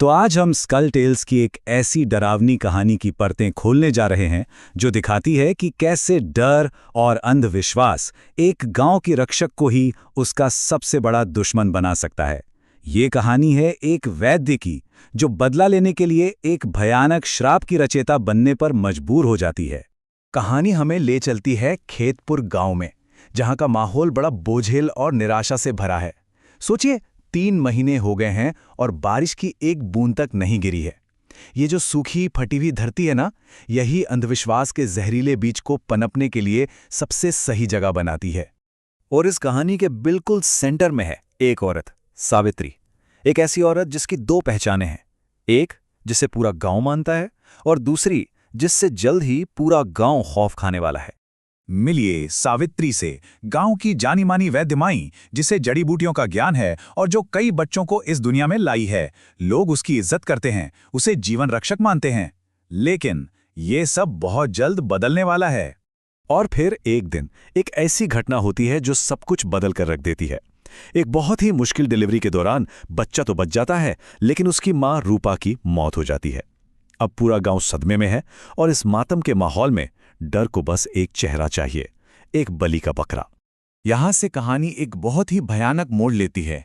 तो आज हम स्कल टेल्स की एक ऐसी डरावनी कहानी की परतें खोलने जा रहे हैं जो दिखाती है कि कैसे डर और अंधविश्वास एक गांव के रक्षक को ही उसका सबसे बड़ा दुश्मन बना सकता है। ये कहानी है एक वैद्य की जो बदला लेने के लिए एक भयानक श्राप की रचयिता बनने पर मजबूर हो जाती है। कहानी हमें ले चलती है खेतपुर गांव में, जहां का माहौल बड़ा बोझिल और निराशा से भरा है। सोचिए, 3 महीने हो गए हैं और बारिश की एक बूंद तक नहीं गिरी है। ये जो सूखी फटी हुई धरती है ना, यही अंधविश्वास के जहरीले बीज को पनपने के लिए सबसे सही जगह बनाती है। और इस कहानी के बिल्कुल सेंटर में है एक औरत, सावित्री। एक ऐसी औरत जिसकी 2 पहचानें हैं, एक जिसे पूरा गांव मानता है और दूसरी जिससे जल्द ही पूरा गांव खौफ खाने वाला है। मिलिए सावित्री से, गांव की जानी मानी वैद्य माई, जिसे जड़ी बूटियों का ज्ञान है और जो कई बच्चों को इस दुनिया में लाई है। लोग उसकी इज्जत करते हैं, उसे जीवन रक्षक मानते हैं। लेकिन ये सब बहुत जल्द बदलने वाला है। और फिर एक दिन एक ऐसी घटना होती है जो सब कुछ बदल कर रख देती है। एक बहुत ही मुश्किल डिलीवरी के दौरान बच्चा तो बच जाता है, लेकिन उसकी मां रूपा की मौत हो जाती है। अब पूरा गांव सदमे में है और इस मातम के माहौल में डर को बस एक चेहरा चाहिए, एक बलि का बकरा। यहां से कहानी एक बहुत ही भयानक मोड़ लेती है।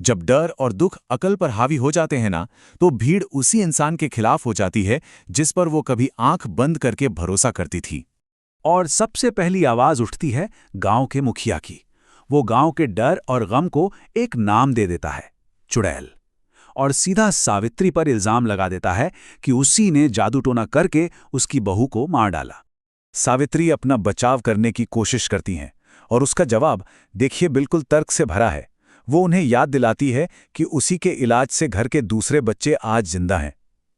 जब डर और दुख अकल पर हावी हो जाते हैं ना, तो भीड़ उसी इंसान के खिलाफ हो जाती है जिस पर वो कभी आंख बंद करके भरोसा करती थी। और सबसे पहली आवाज उठती है गांव के मुखिया की। वो गांव के डर और गम को एक नाम दे देता है, चुड़ैल, और सीधा सावित्री पर इल्जाम लगा देता है कि उसी ने जादू टोना करके उसकी बहू को मार डाला। सावित्री अपना बचाव करने की कोशिश करती हैं और उसका जवाब देखिए बिल्कुल तर्क से भरा है। वो उन्हें याद दिलाती है कि उसी के इलाज से घर के दूसरे बच्चे आज जिंदा हैं।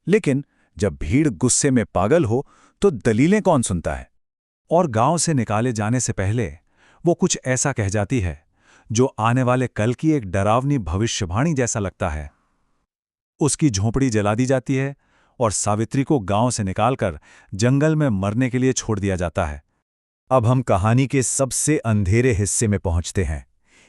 लेकिन जब भीड़ गुस्से में पागल हो तो दलीलें कौन सुनता है? और गांव से निकाले जाने से पहले वो कुछ ऐसा कह जाती है जो आने वाले कल की एक डरावनी भविष्यवाणी जैसा लगता है। उसकी झोंपड़ी जला दी जाती है और सावित्री को गांव से निकालकर जंगल में मरने के लिए छोड़ दिया जाता है। अब हम कहानी के सबसे अंधेरे हिस्से में पहुंचते हैं।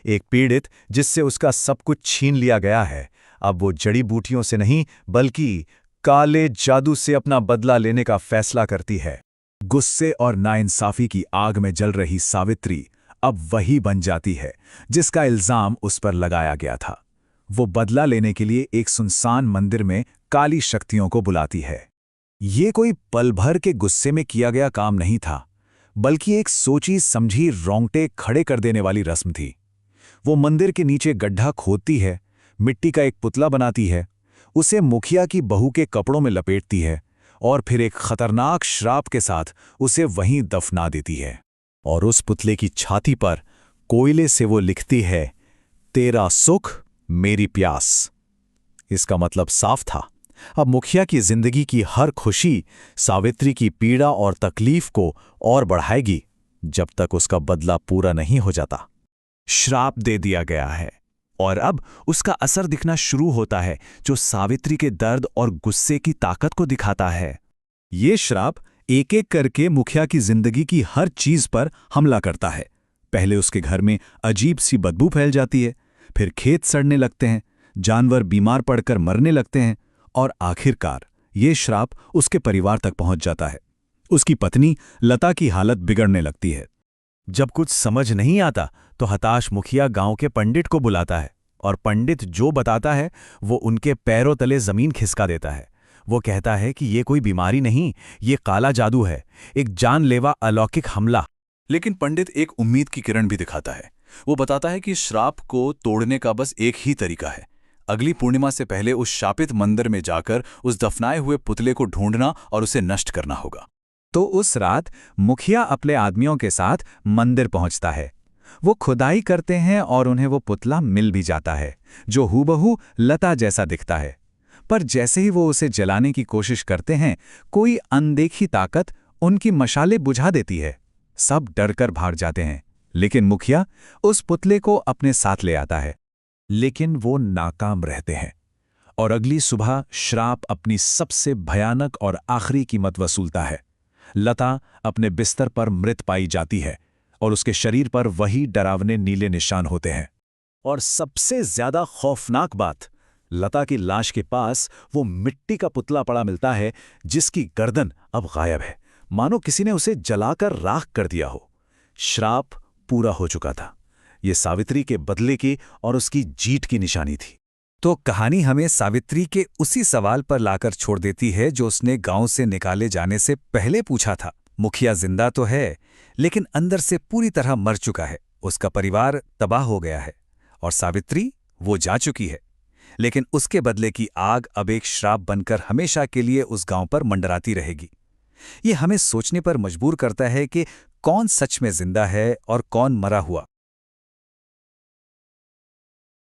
एक पीड़ित जिससे उसका सब कुछ छीन लिया गया है, अब वो जड़ी बूटियों से नहीं बल्कि काले जादू से अपना बदला लेने का फैसला करती है। गुस्से और नाइंसाफी की आग में जल रही सावित्री अब वही बन जाती है जिसका इल्जाम उस पर लगाया गया था। वो बदला लेने के लिए एक सुनसान मंदिर में काली शक्तियों को बुलाती है। ये कोई पल भर के गुस्से में किया गया काम नहीं था, बल्कि एक सोची समझी रोंगटे खड़े कर देने वाली रस्म थी। वो मंदिर के नीचे गड्ढा खोदती है, मिट्टी का एक पुतला बनाती है, उसे मुखिया की बहू के कपड़ों में लपेटती है और फिर एक खतरनाक श्राप के साथ उसे वहीं दफना देती है। और उस पुतले की छाती पर कोयले से वो लिखती है, तेरा सुख मेरी प्यास। इसका मतलब साफ था, अब मुखिया की जिंदगी की हर खुशी सावित्री की पीड़ा और तकलीफ को और बढ़ाएगी जब तक उसका बदला पूरा नहीं हो जाता। श्राप दे दिया गया है और अब उसका असर दिखना शुरू होता है, जो सावित्री के दर्द और गुस्से की ताकत को दिखाता है। ये श्राप एक एक करके मुखिया की जिंदगी की हर चीज पर हमला करता है। पहले उसके घर में अजीब सी बदबू फैल जाती है, फिर खेत सड़ने लगते हैं, जानवर बीमार पड़कर मरने लगते हैं और आखिरकार ये श्राप उसके परिवार तक पहुंच जाता है। उसकी पत्नी लता की हालत बिगड़ने लगती है। जब कुछ समझ नहीं आता तो हताश मुखिया गांव के पंडित को बुलाता है और पंडित जो बताता है वो उनके पैरों तले जमीन खिसका देता है। वो कहता है कि ये कोई बीमारी नहीं, ये काला जादू है, एक जानलेवा अलौकिक हमला। लेकिन पंडित एक उम्मीद की किरण भी दिखाता है। वो बताता है कि श्राप को तोड़ने का बस एक ही तरीका है, अगली पूर्णिमा से पहले उस शापित मंदिर में जाकर उस दफनाए हुए पुतले को ढूंढना और उसे नष्ट करना होगा। तो उस रात मुखिया अपने आदमियों के साथ मंदिर पहुंचता है। वो खुदाई करते हैं और उन्हें वो पुतला मिल भी जाता है जो हूबहू लता जैसा दिखता है। पर जैसे ही वो उसे जलाने की कोशिश करते हैं, कोई अनदेखी ताकत उनकी मशाले बुझा देती है। सब डरकर भाग जाते हैं, लेकिन मुखिया उस पुतले को अपने साथ ले आता है। लेकिन वो नाकाम रहते हैं और अगली सुबह श्राप अपनी सबसे भयानक और आखिरी कीमत वसूलता है। लता अपने बिस्तर पर मृत पाई जाती है और उसके शरीर पर वही डरावने नीले निशान होते हैं। और सबसे ज्यादा खौफनाक बात, लता की लाश के पास वो मिट्टी का पुतला पड़ा मिलता है जिसकी गर्दन अब गायब है, मानो किसी ने उसे जलाकर राख कर दिया हो। श्राप पूरा हो चुका था। ये सावित्री के बदले की और उसकी जीत की निशानी थी। तो कहानी हमें सावित्री के उसी सवाल पर लाकर छोड़ देती है जो उसने गांव से निकाले जाने से पहले पूछा था। मुखिया जिंदा तो है, लेकिन अंदर से पूरी तरह मर चुका है। उसका परिवार तबाह हो गया है और सावित्री वो जा चुकी है, लेकिन उसके बदले की आग अब एक श्राप बनकर हमेशा के लिए उस गांव पर मंडराती रहेगी। ये हमें सोचने पर मजबूर करता है कि कौन सच में जिंदा है और कौन मरा हुआ।